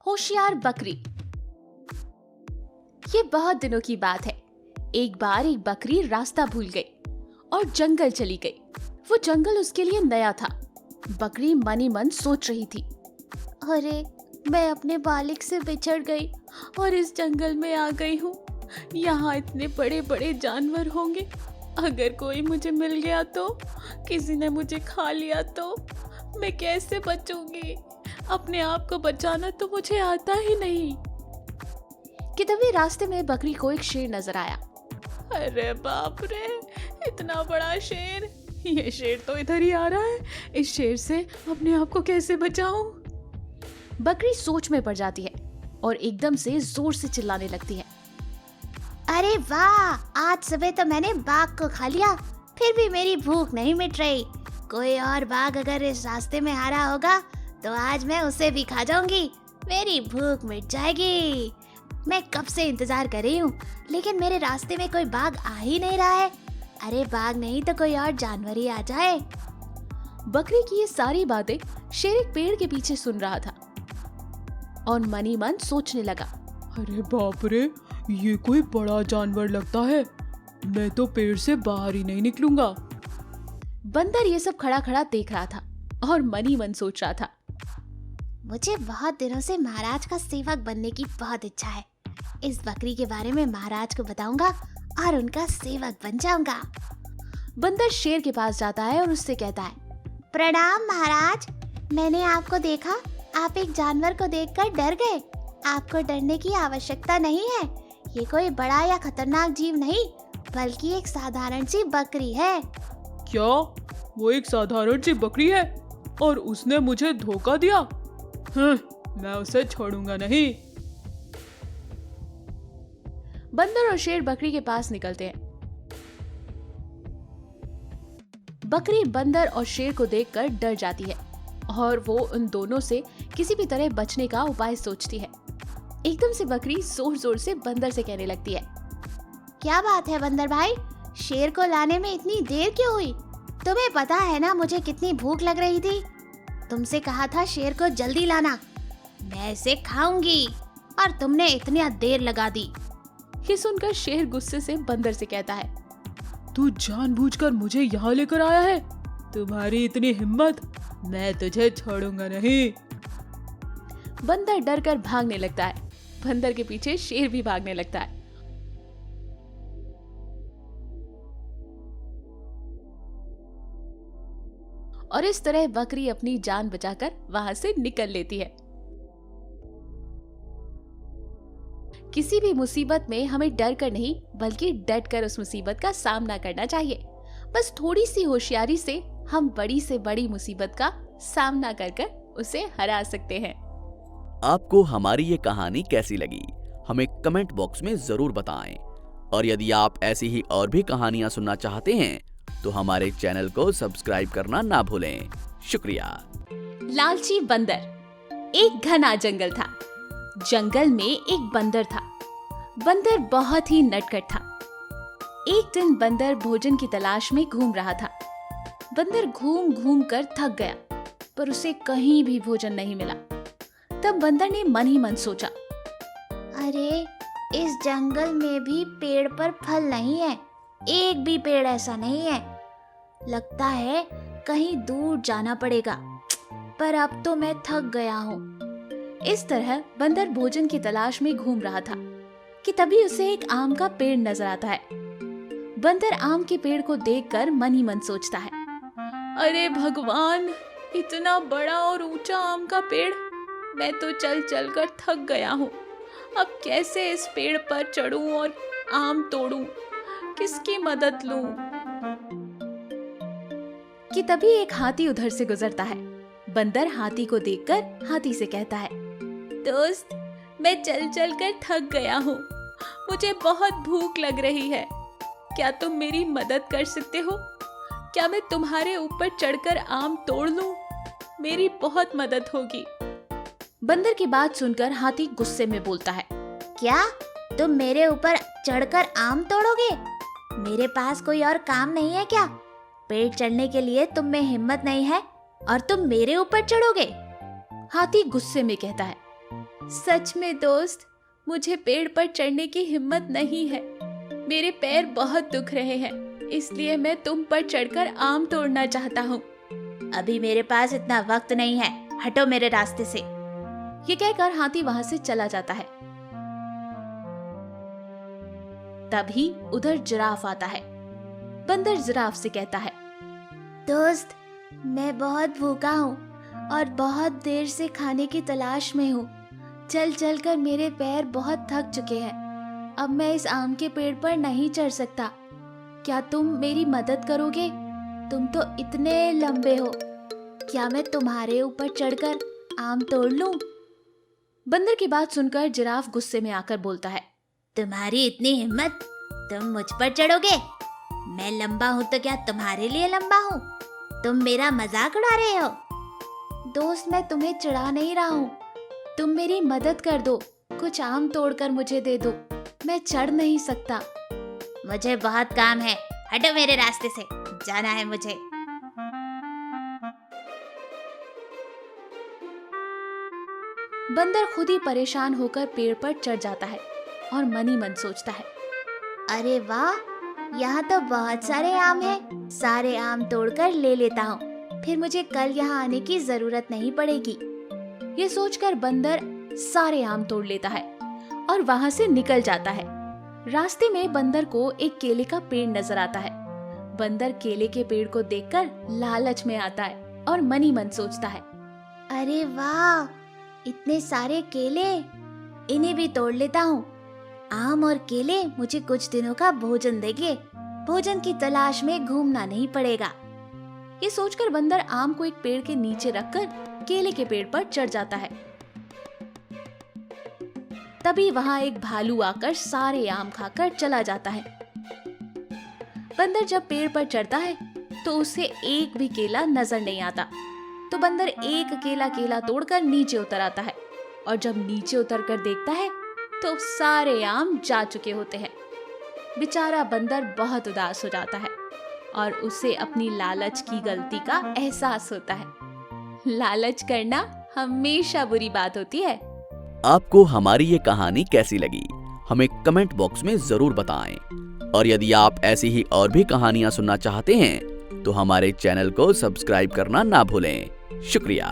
होशियार बकरी। ये बहुत दिनों की बात है। एक बार एक बकरी रास्ता भूल गई और जंगल चली गई। वो जंगल उसके लिए नया था। बकरी मन ही मन सोच रही थी, अरे मैं अपने मालिक से बिछड़ गई और इस जंगल में आ गई हूँ। यहाँ इतने बड़े बड़े जानवर होंगे, अगर कोई मुझे मिल गया तो, किसी ने मुझे खा लिया तो मैं कैसे बचूंगी? अपने आप को बचाना तो मुझे आता ही नहीं। कि तभी रास्ते में बकरी को एक शेर नजर आया। अरे बाप रे, इतना बड़ा शेर! ये शेर तो इधर ही आ रहा है। इस शेर से अपने आप को कैसे बचाऊं? बकरी सोच में पड़ जाती है और एकदम से जोर से चिल्लाने लगती है। अरे वाह, आज सुबह तो मैंने बाघ को खा लिया, फिर भी मेरी भूख नहीं मिट रही। कोई और बाघ अगर इस रास्ते में आ रहा होगा तो आज मैं उसे भी खा जाऊंगी, मेरी भूख मिट जाएगी। मैं कब से इंतजार कर रही हूँ, लेकिन मेरे रास्ते में कोई बाघ आ ही नहीं रहा है। अरे बाघ नहीं तो कोई और जानवर ही आ जाए। बकरी की ये सारी बातें शेर एक पेड़ के पीछे सुन रहा था और मन ही मन सोचने लगा, अरे बाप रे, ये कोई बड़ा जानवर लगता है। मैं तो पेड़ से बाहर ही नहीं निकलूंगा। बंदर ये सब खड़ा खड़ा देख रहा था और मन ही मन सोच रहा था, मुझे बहुत दिनों से महाराज का सेवक बनने की बहुत इच्छा है। इस बकरी के बारे में महाराज को बताऊंगा और उनका सेवक बन जाऊंगा। बंदर शेर के पास जाता है और उससे कहता है, प्रणाम महाराज, मैंने आपको देखा, आप एक जानवर को देखकर डर गए। आपको डरने की आवश्यकता नहीं है। ये कोई बड़ा या खतरनाक जीव नहीं, बल्कि एक साधारण सी बकरी है। क्या वो एक साधारण सी बकरी है और उसने मुझे धोखा दिया? मैं उसे छोड़ूंगा नहीं। बंदर और शेर बकरी के पास निकलते हैं। बकरी बंदर और शेर को देखकर डर जाती है और वो उन दोनों से किसी भी तरह बचने का उपाय सोचती है। एकदम से बकरी जोर जोर से बंदर से कहने लगती है, क्या बात है बंदर भाई, शेर को लाने में इतनी देर क्यों हुई? तुम्हें पता है ना मुझे कितनी भूख लग रही थी। तुमसे कहा था शेर को जल्दी लाना, मैं इसे खाऊंगी और तुमने इतनी देर लगा दी। ये सुनकर शेर गुस्से से बंदर से कहता है, तू जानबूझकर मुझे यहाँ लेकर आया है? तुम्हारी इतनी हिम्मत, मैं तुझे छोड़ूंगा नहीं। बंदर डर कर भागने लगता है। बंदर के पीछे शेर भी भागने लगता है। और इस तरह बकरी अपनी जान बचाकर वहां से निकल लेती है। किसी भी मुसीबत में हमें डर कर नहीं, बल्कि डट कर उस मुसीबत का सामना करना चाहिए। बस थोड़ी सी होशियारी से हम बड़ी से बड़ी मुसीबत का सामना कर उसे हरा सकते हैं। आपको हमारी ये कहानी कैसी लगी, हमें कमेंट बॉक्स में जरूर बताएं। और यदि आप ऐसी ही और भी कहानियां सुनना चाहते हैं तो हमारे चैनल को सब्सक्राइब करना ना भूलें। शुक्रिया। लालची बंदर। एक घना जंगल था। जंगल में एक बंदर था। बंदर बहुत ही नटखट था। एक दिन बंदर भोजन की तलाश में घूम रहा था। बंदर घूम घूम कर थक गया, पर उसे कहीं भी भोजन नहीं मिला। तब बंदर ने मन ही मन सोचा, अरे इस जंगल में भी पेड़ पर फल नहीं है, एक भी पेड़ ऐसा नहीं है। लगता है कहीं दूर जाना पड़ेगा, पर अब तो मैं थक गया हूँ। इस तरह बंदर भोजन की तलाश में घूम रहा था कि तभी उसे एक आम का पेड़ नजर आता है। बंदर आम के पेड़ को देखकर मन ही मन सोचता है, अरे भगवान, इतना बड़ा और ऊंचा आम का पेड़! मैं तो चल चल कर थक गया हूँ। अब कैसे इस पेड़ पर चढ़ूं और आम तोड़ूं? किसकी मदद लूं? कि तभी एक हाथी उधर से गुजरता है। बंदर हाथी को देखकर हाथी से कहता है, दोस्त, मैं चल चल कर थक गया हूँ, मुझे बहुत भूख लग रही है। क्या तुम मेरी मदद कर सकते हो? क्या मैं तुम्हारे ऊपर चढ़कर आम तोड़ लूं? मेरी बहुत मदद होगी। बंदर की बात सुनकर हाथी गुस्से में बोलता है, क्या तुम मेरे ऊपर चढ़कर आम तोड़ोगे? मेरे पास कोई और काम नहीं है क्या? पेड़ चढ़ने के लिए तुम में हिम्मत नहीं है और तुम मेरे ऊपर चढ़ोगे? हाथी गुस्से में कहता है, सच में दोस्त, मुझे पेड़ पर चढ़ने की हिम्मत नहीं है। मेरे पैर बहुत दुख रहे हैं, इसलिए मैं तुम पर चढ़कर आम तोड़ना चाहता हूँ। अभी मेरे पास इतना वक्त नहीं है, हटो मेरे रास्ते से। ये कहकर हाथी वहां से चला जाता है। तभी उधर जिराफ आता है। बंदर जिराफ से कहता है, दोस्त, मैं बहुत भूखा हूँ और बहुत देर से खाने की तलाश में हूँ। चल चल कर मेरे पैर बहुत थक चुके हैं। अब मैं इस आम के पेड़ पर नहीं चढ़ सकता। क्या तुम मेरी मदद करोगे? तुम तो इतने लंबे हो। क्या मैं तुम्हारे ऊपर चढ़कर आम तोड़ लूं? बंदर की बात सुनकर जिराफ गुस्से में आकर बोलता है, तुम्हारी इतनी हिम्मत, तुम मुझ पर चढ़ोगे? मैं लंबा हूँ तो क्या तुम्हारे लिए लंबा हूँ? तुम मेरा मजाक उड़ा रहे हो। दोस्त, मैं तुम्हें चिढ़ा नहीं रहा हूँ। तुम मेरी मदद कर दो, कुछ आम तोड़कर मुझे दे दो। मैं चढ़ नहीं सकता। मुझे बहुत काम है, हटो मेरे रास्ते से, जाना है मुझे। बंदर खुद ही परेशान होकर पेड़ पर चढ़ जाता है और मन ही मन सोचता है, अरे वाह, यहाँ तो बहुत सारे आम हैं। सारे आम तोड़कर ले लेता हूँ, फिर मुझे कल यहाँ आने की जरूरत नहीं पड़ेगी। ये सोचकर बंदर सारे आम तोड़ लेता है और वहां से निकल जाता है। रास्ते में बंदर को एक केले का पेड़ नजर आता है। बंदर केले के पेड़ को देखकर लालच में आता है और मन ही मन सोचता है, अरे वाह, इतने सारे केले, इन्हें भी तोड़ लेता हूँ। आम और केले मुझे कुछ दिनों का भोजन देंगे। भोजन की तलाश में घूमना नहीं पड़ेगा। ये सोचकर बंदर आम को एक पेड़ के नीचे रखकर केले के पेड़ पर चढ़ जाता है। तभी वहां एक भालू आकर सारे आम खाकर चला जाता है। बंदर जब पेड़ पर चढ़ता है तो उसे एक भी केला नजर नहीं आता। तो बंदर एक केला तोड़कर नीचे उतर आता है और जब नीचे उतर कर देखता है तो सारे आम जा चुके होते हैं। बेचारा बंदर बहुत उदास हो जाता है और उसे अपनी लालच की गलती का एहसास होता है। लालच करना हमेशा बुरी बात होती है। आपको हमारी ये कहानी कैसी लगी, हमें कमेंट बॉक्स में जरूर बताएं। और यदि आप ऐसी ही और भी कहानियां सुनना चाहते हैं तो हमारे चैनल को सब्सक्राइब करना ना भूलें। शुक्रिया।